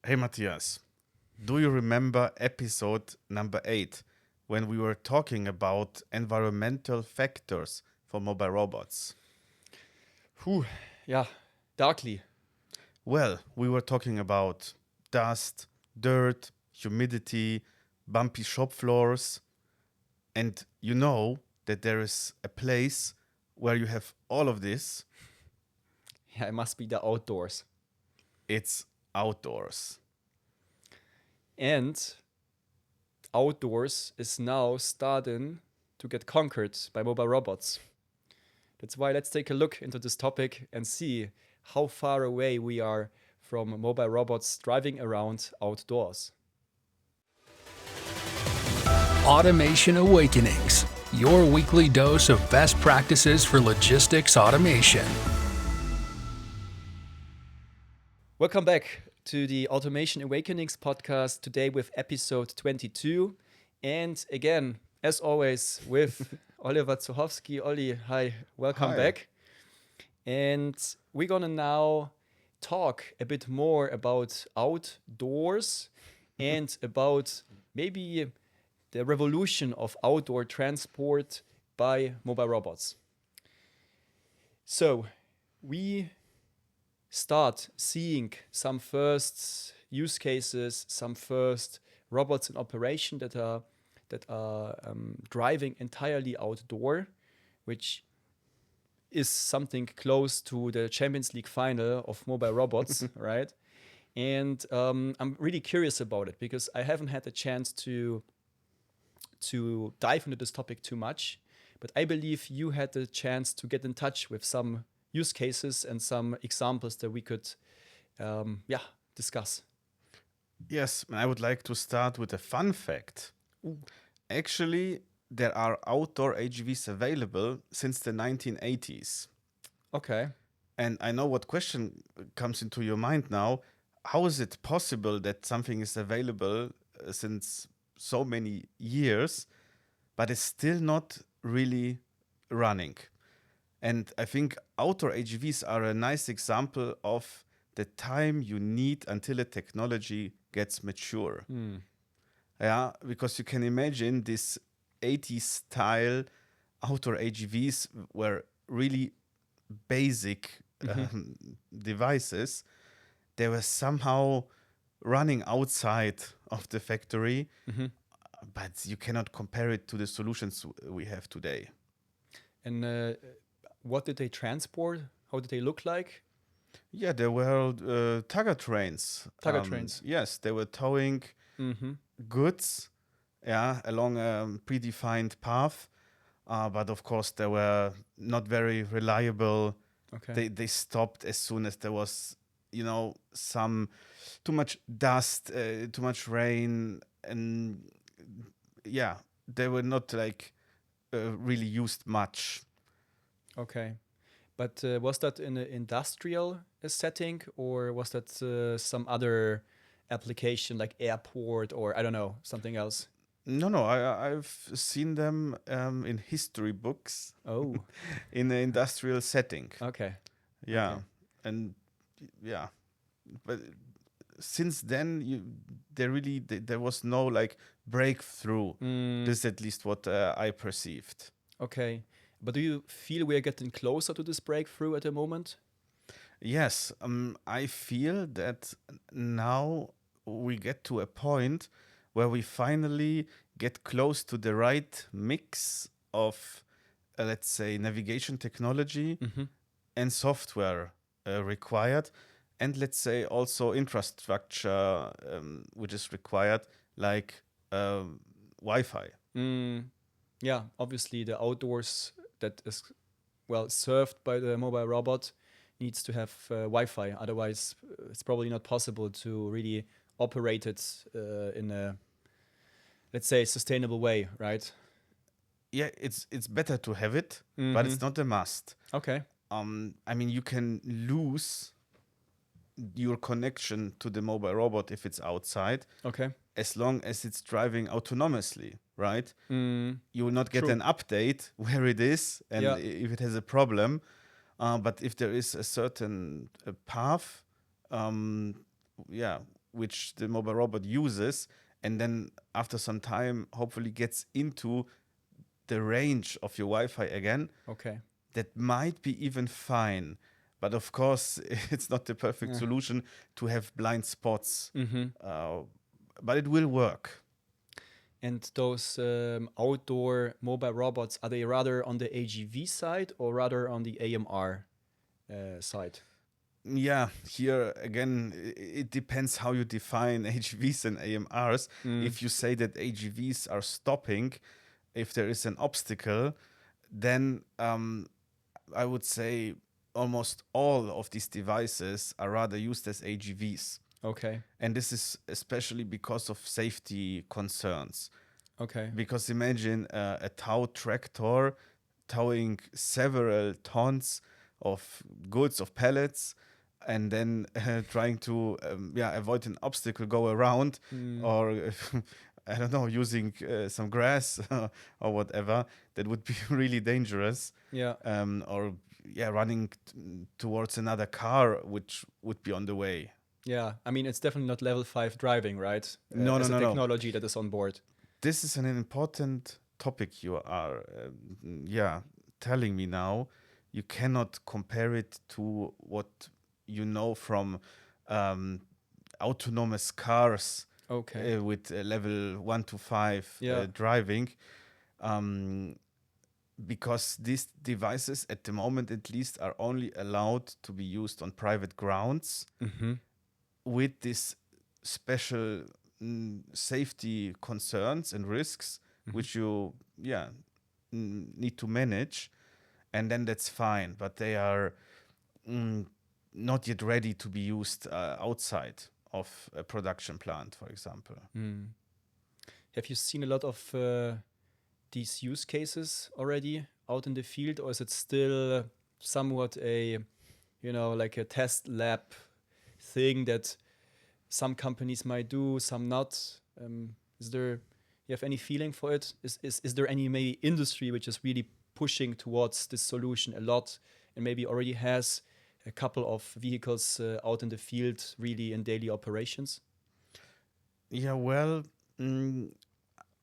Hey Matthias, do you remember episode number 8 when we were talking about environmental factors for mobile robots? Whew, yeah, darkly. Well, we were talking about dust, dirt, humidity, bumpy shop floors, and you know that there is a place where you have all of this. Yeah, it must be the outdoors. It's outdoors. And outdoors is now starting to get conquered by mobile robots. That's why let's take a look into this topic and see how far away we are from mobile robots driving around outdoors. Automation Awakenings, your weekly dose of best practices for logistics automation. Welcome back to the Automation Awakenings podcast, today with episode 22. And again, as always, with Oliver Zuchowski. Oli, hi, welcome Hi. back. And we're going to now talk a bit more about outdoors and about maybe the revolution of outdoor transport by mobile robots. So we start seeing some first use cases, some first robots in operation that are driving entirely outdoor, which is something close to the Champions League final of mobile robots, right? And I'm really curious about it because I haven't had the chance to dive into this topic too much, but I believe you had the chance to get in touch with some use cases and some examples that we could discuss. Yes, I would like to start with a fun fact. Actually, there are outdoor AGVs available since the 1980s. Okay. And I know what question comes into your mind now. How is it possible that something is available since so many years, but is still not really running? And I think outdoor AGVs are a nice example of the time you need until a technology gets mature. Yeah, because you can imagine this 80s style outdoor AGVs were really basic devices. They were somehow running outside of the factory, but you cannot compare it to the solutions we have today. And what did they transport? How did they look like? Yeah, there were tugger trains. Tugger trains. Yes, they were towing goods, yeah, along a predefined path. But of course, they were not very reliable. Okay. They stopped as soon as there was, some too much dust, too much rain, and yeah, they were not like really used much. Okay. But was that in an industrial setting, or was that some other application like airport, or I don't know, something else? No, I've seen them in history books Oh, in an industrial setting. okay. Yeah, Okay. and yeah, but since then, there was no like breakthrough. This is at least what I perceived. Okay. But do you feel we are getting closer to this breakthrough at the moment? Yes, I feel that now we get to a point where we finally get close to the right mix of, let's say, navigation technology and software required, and let's say also infrastructure which is required, like Wi-Fi. Yeah, obviously the outdoors that is served by the mobile robot needs to have Wi-Fi. Otherwise, it's probably not possible to really operate it in a, let's say, sustainable way, right? Yeah, it's better to have it, but it's not a must. Okay. I mean, you can lose your connection to the mobile robot if it's outside, Okay. as long as it's driving autonomously, right? You will not get True. an update where it is and Yeah. if it has a problem. But if there is a certain path, yeah, which the mobile robot uses, and then after some time, hopefully gets into the range of your Wi-Fi again, Okay. that might be even fine. But of course, it's not the perfect Yeah. solution to have blind spots. Mm-hmm. But it will work. And those outdoor mobile robots, are they rather on the AGV side or rather on the AMR side? Yeah, here again, it depends how you define AGVs and AMRs. If you say that AGVs are stopping, if there is an obstacle, then I would say almost all of these devices are rather used as AGVs. Okay. And this is especially because of safety concerns. Okay. Because imagine a tow tractor towing several tons of goods, of pallets, and then trying to avoid an obstacle, go around, or I don't know, using some grass or whatever. That would be really dangerous. Yeah. Or running towards another car which would be on the way. Yeah. I mean, it's definitely not level 5 driving, right? No, as no, a no, no. technology that is on board. This is an important topic you are telling me now. You cannot compare it to what you know from autonomous cars Okay. with level 1 to 5 Yeah. driving, because these devices at the moment at least are only allowed to be used on private grounds Mm-hmm. with this special safety concerns and risks which you need to manage, and then that's fine, but they are not yet ready to be used outside of a production plant, for example. Have you seen a lot of these use cases already out in the field, or is it still somewhat like a test lab thing that some companies might do, some not? You have any feeling for it? Is there any maybe industry which is really pushing towards this solution a lot and maybe already has a couple of vehicles out in the field really in daily operations? Yeah, well,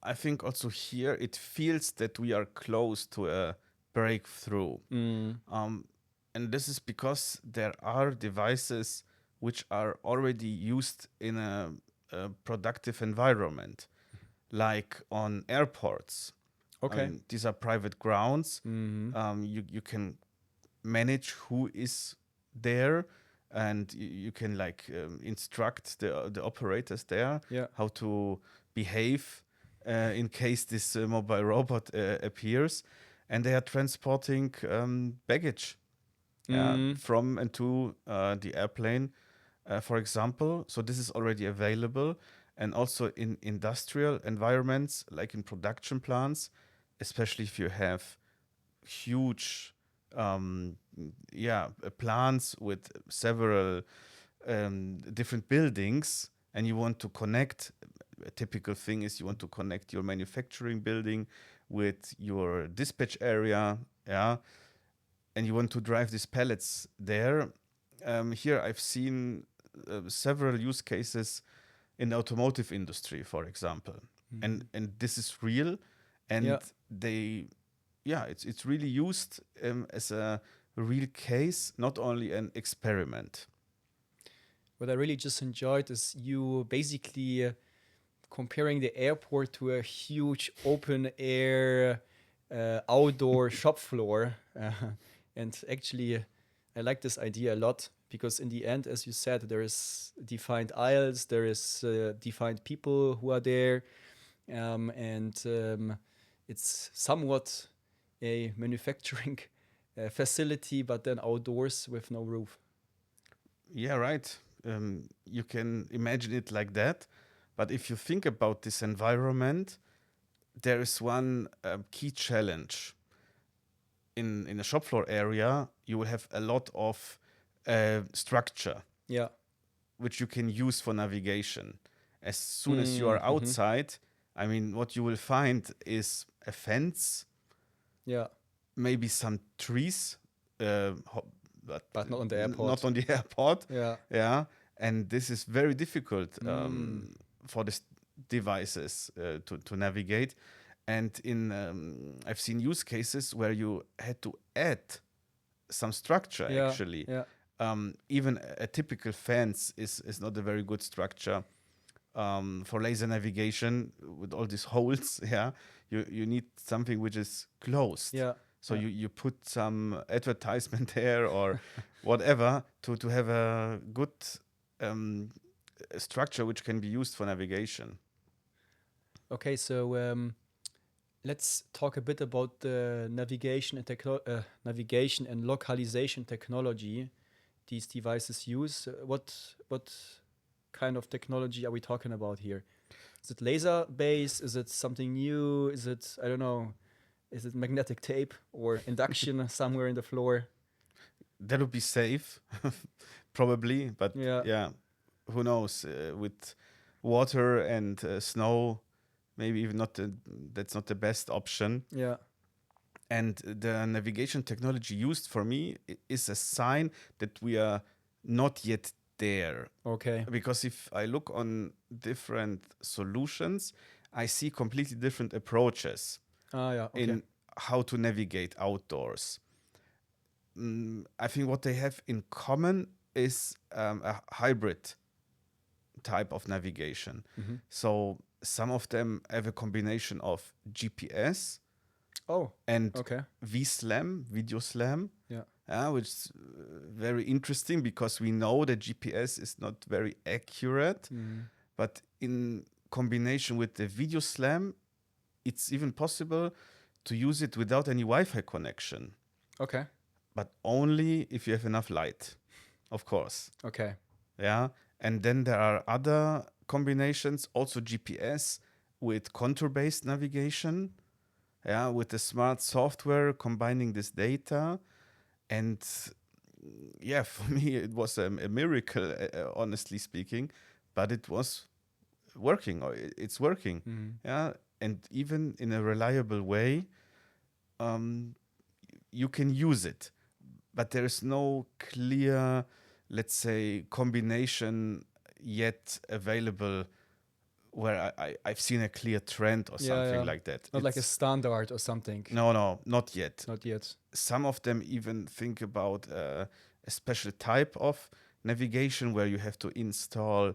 I think also here it feels that we are close to a breakthrough. And this is because there are devices which are already used in a productive environment, like on airports. Okay. These are private grounds. You can manage who is there, and you can instruct the operators there Yeah. how to behave in case this mobile robot appears, and they are transporting baggage from and to the airplane, for example. So this is already available, and also in industrial environments, like in production plants, especially if you have huge plants with several different buildings, and you want to connect. A typical thing is you want to connect your manufacturing building with your dispatch area, and you want to drive these pallets there. Here I've seen several use cases in the automotive industry, for example, and this is real, and it's really used as a real case, not only an experiment. What I really just enjoyed is you basically comparing the airport to a huge open air outdoor shop floor. And actually, I like this idea a lot because in the end, as you said, there is defined aisles, there is defined people who are there. It's somewhat a manufacturing facility, but then outdoors with no roof. Yeah, right. You can imagine it like that. But if you think about this environment, there is one key challenge. In a shop floor area, you will have a lot of structure, which you can use for navigation. As soon as you are outside, I mean, what you will find is a fence, maybe some trees, but not on the airport. Not on the airport. Yeah. Yeah. and this is very difficult for these devices to navigate. And I've seen use cases where you had to add some structure Yeah. actually. Yeah. Even a typical fence is not a very good structure for laser navigation with all these holes. Yeah, you need something which is closed. Yeah. So Yeah. you put some advertisement there or whatever to have a good structure which can be used for navigation. Okay, so let's talk a bit about the navigation and localization technology these devices use. What kind of technology are we talking about here? Is it laser based? Is it something new? Is it, I don't know, is it magnetic tape or induction somewhere in the floor? That would be safe, probably, but Yeah. yeah, who knows? With water and snow, maybe even not. That's not the best option. Yeah. And the navigation technology used for me is a sign that we are not yet there. Okay. Because if I look on different solutions, I see completely different approaches Ah, yeah. Okay. in how to navigate outdoors. I think what they have in common is a hybrid type of navigation. Mhm. So some of them have a combination of GPS Oh, and okay. VSLAM, video slam, Yeah. which is very interesting because we know that GPS is not very accurate, but in combination with the video slam, it's even possible to use it without any Wi-Fi connection, Okay. but only if you have enough light, of course. Okay. Yeah. And then there are other combinations, also GPS with contour-based navigation. Yeah, with the smart software combining this data. And yeah, for me, it was a miracle, honestly speaking, but it was working, or it's working. Yeah. And even in a reliable way, you can use it, but there is no clear, let's say, combination yet available where I've seen a clear trend or Yeah, something yeah. like that. Not like a standard or something. No, not yet. Not yet. Some of them even think about a special type of navigation where you have to install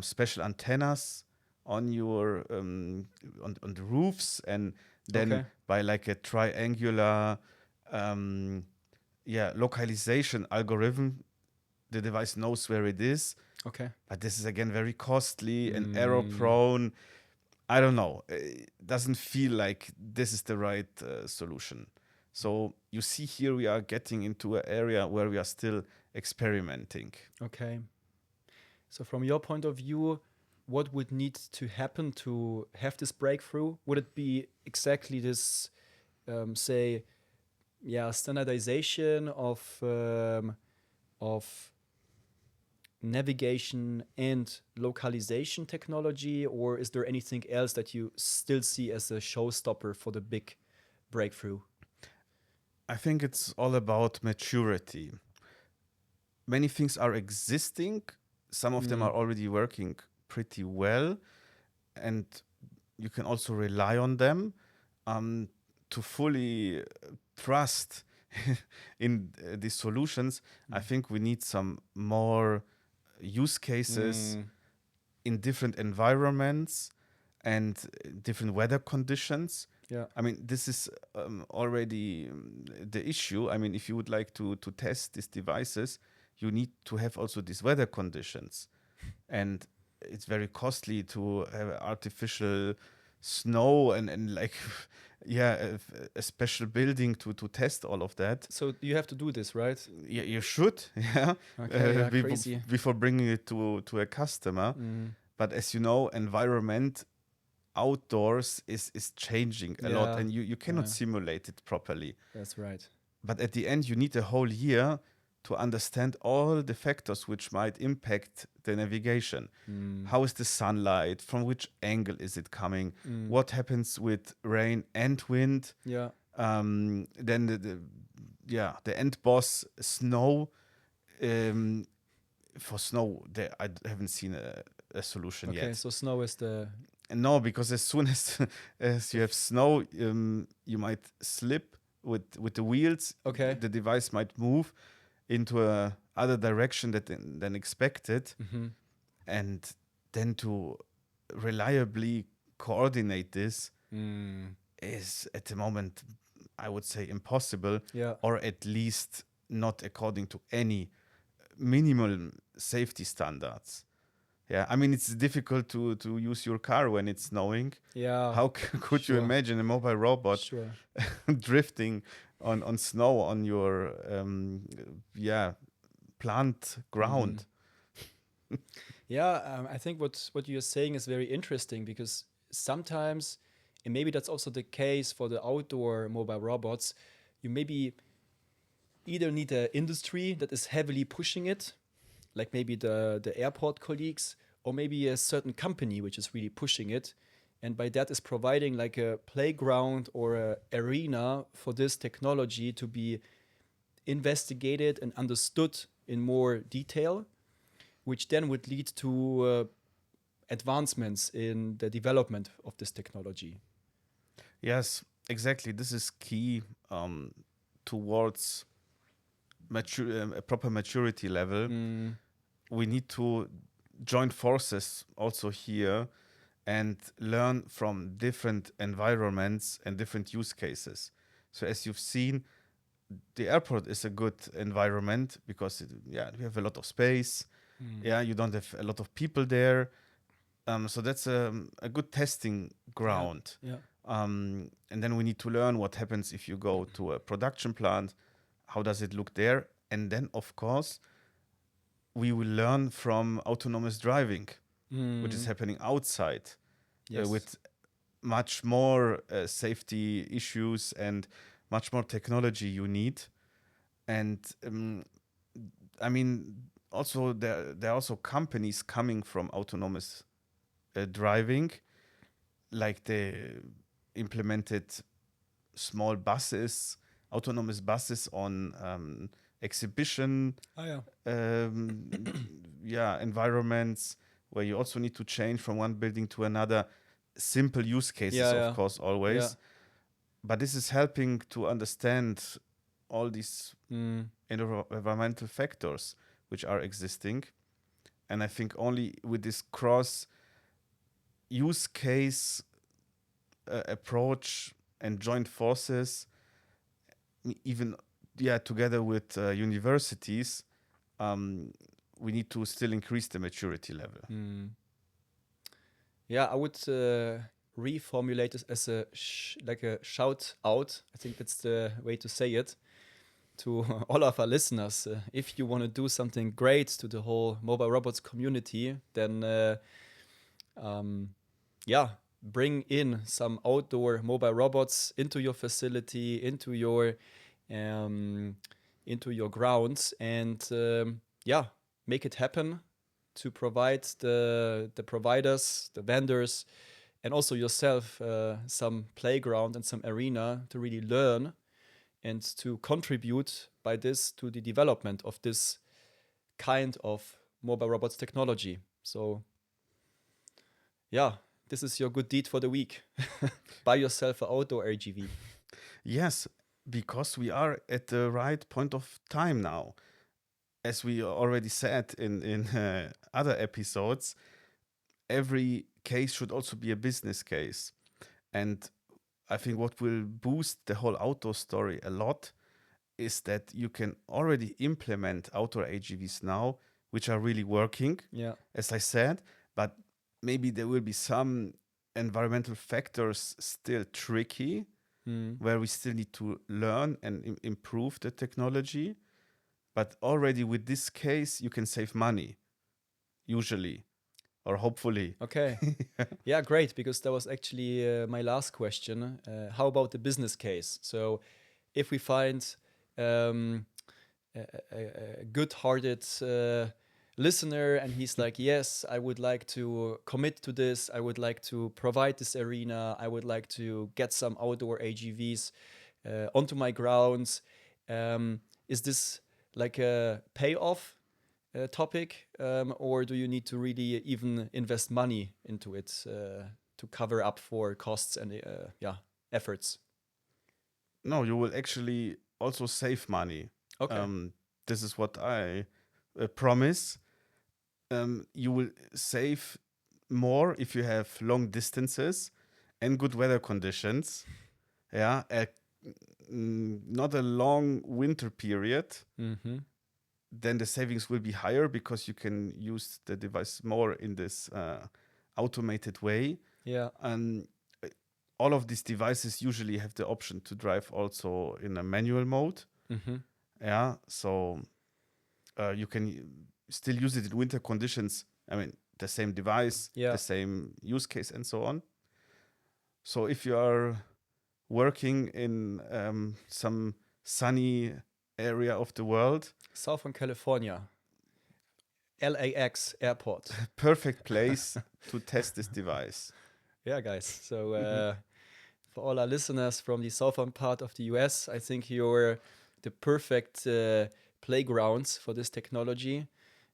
special antennas on your on the roofs, and then Okay. by like a triangular localization algorithm, the device knows where it is. Okay. But this is again very costly and error prone. I don't know. It doesn't feel like this is the right solution. So you see here we are getting into an area where we are still experimenting. Okay. So from your point of view, what would need to happen to have this breakthrough? Would it be exactly this, standardization of navigation and localization technology, or is there anything else that you still see as a showstopper for the big breakthrough? I think it's all about maturity. Many things are existing. Some of them are already working pretty well, and you can also rely on them to fully trust in these solutions. I think we need some more use cases in different environments and different weather conditions. Yeah. I mean, this is already the issue. I mean, if you would like to test these devices, you need to have also these weather conditions. And it's very costly to have artificial snow and like, a special building to test all of that. So you have to do this, right? Yeah, you should, yeah. Okay, yeah, crazy. Before bringing it to a customer. But as you know, environment outdoors is changing a lot, Yeah, and you cannot yeah. simulate it properly. That's right. But at the end, you need a whole year to understand all the factors which might impact the navigation. How is the sunlight? From which angle is it coming? What happens with rain and wind? Yeah. Then the end boss, snow. for snow, I haven't seen a solution Okay, yet. so snow is the And no, because as soon as as you have snow, you might slip with the wheels. okay. The device might move into a other direction than expected, Mm-hmm. and then to reliably coordinate this Mm, is at the moment, I would say, impossible, yeah. or at least not according to any minimal safety standards. Yeah, I mean, it's difficult to use your car when it's snowing. Yeah. How could you Sure. imagine a mobile robot Sure. drifting on snow on your plant Mm. ground? Yeah, I think what you're saying is very interesting because sometimes, and maybe that's also the case for the outdoor mobile robots, you maybe either need an industry that is heavily pushing it, like maybe the airport colleagues, or maybe a certain company which is really pushing it, and by that is providing like a playground or a arena for this technology to be investigated and understood in more detail, which then would lead to advancements in the development of this technology. Yes, exactly. This is key towards a proper maturity level. Mm, We need to join forces also here and learn from different environments and different use cases. So as you've seen, the airport is a good environment because we have a lot of space. mm, Yeah, you don't have a lot of people there. So that's a good testing yeah, ground. yeah. And then we need to learn what happens if you go to a production plant. How does it look there? And then, of course, we will learn from autonomous driving, which is Mm, happening outside yes. with much more safety issues and much more technology you need. And I mean, also there are also companies coming from autonomous driving, like they implemented small buses, autonomous buses on exhibition Ah, yeah. environments where you also need to change from one building to another. Simple use cases, Yeah, of yeah. course, Yeah. always, but this is helping to understand all these Mm, environmental factors which are existing. And I think only with this cross use case approach and joint forces, even together with universities, um, we need to still increase the maturity level. mm. Yeah, I would reformulate this as a like a shout out. I think that's the way to say it to all of our listeners. If you want to do something great to the whole mobile robots community, then yeah, bring in some outdoor mobile robots into your facility, um, into your grounds, and yeah, make it happen to provide the providers, the vendors, and also yourself some playground and some arena to really learn and to contribute by this to the development of this kind of mobile robots technology. So yeah, this is your good deed for the week. Buy yourself an outdoor AGV. Yes, because we are at the right point of time now. As we already said in other episodes, every case should also be a business case. And I think what will boost the whole outdoor story a lot is that you can already implement outdoor AGVs now, which are really working, Yeah. as I said, but maybe there will be some environmental factors still tricky Mm. where we still need to learn and improve the technology. But already with this case, you can save money, usually, or hopefully. Okay. Yeah, great. Because that was actually my last question. How about the business case? So, if we find um, a good-hearted listener, and he's like, "Yes, I would like to commit to this. I would like to provide this arena. I would like to get some outdoor AGVs onto my grounds." Is this like a payoff? topic, or do you need to really even invest money into it to cover up for costs and efforts? No, you will actually also save money. Okay. This is what I promise. You will save more if you have long distances and good weather conditions. Yeah, not a long winter period. Mm-hmm. Then the savings will be higher because you can use the device more in this automated way. Yeah. And all of these devices usually have the option to drive also in a manual mode. Mm-hmm. Yeah, so you can still use it in winter conditions. I mean, the same device, the same use case, and so on. So if you are working in some sunny area of the world, Southern California, LAX airport. perfect place to test this device. Yeah, guys. So for all our listeners from the southern part of the US, I think you're the perfect playgrounds for this technology.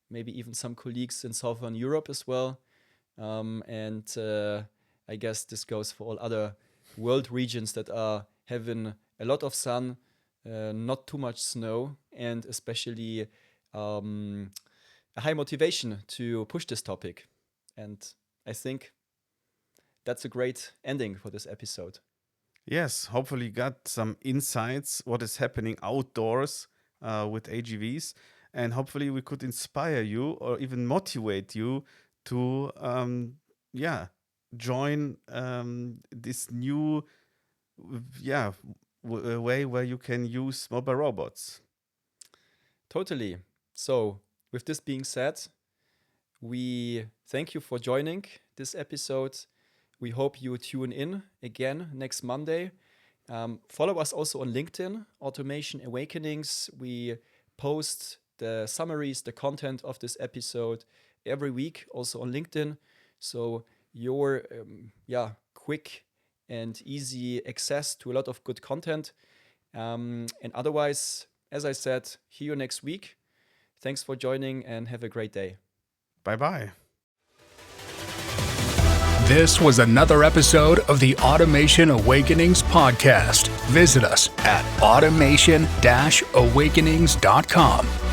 Maybe even some colleagues in Southern Europe as well. And I guess this goes for all other world regions that are having a lot of sun, not too much snow, and especially a high motivation to push this topic. And I think that's a great ending for this episode. Yes, hopefully got some insights what is happening outdoors with AGVs, and hopefully we could inspire you or even motivate you to join this new way where you can use mobile robots. Totally. So with this being said, we thank you for joining this episode. We hope you tune in again next Monday. Follow us also on LinkedIn, Automation Awakenings. We post the summaries, the content of this episode every week, also on LinkedIn. So your quick and easy access to a lot of good content. And otherwise, as I said, see you next week. Thanks for joining and have a great day. Bye-bye. This was another episode of the Automation Awakenings podcast. Visit us at automation-awakenings.com.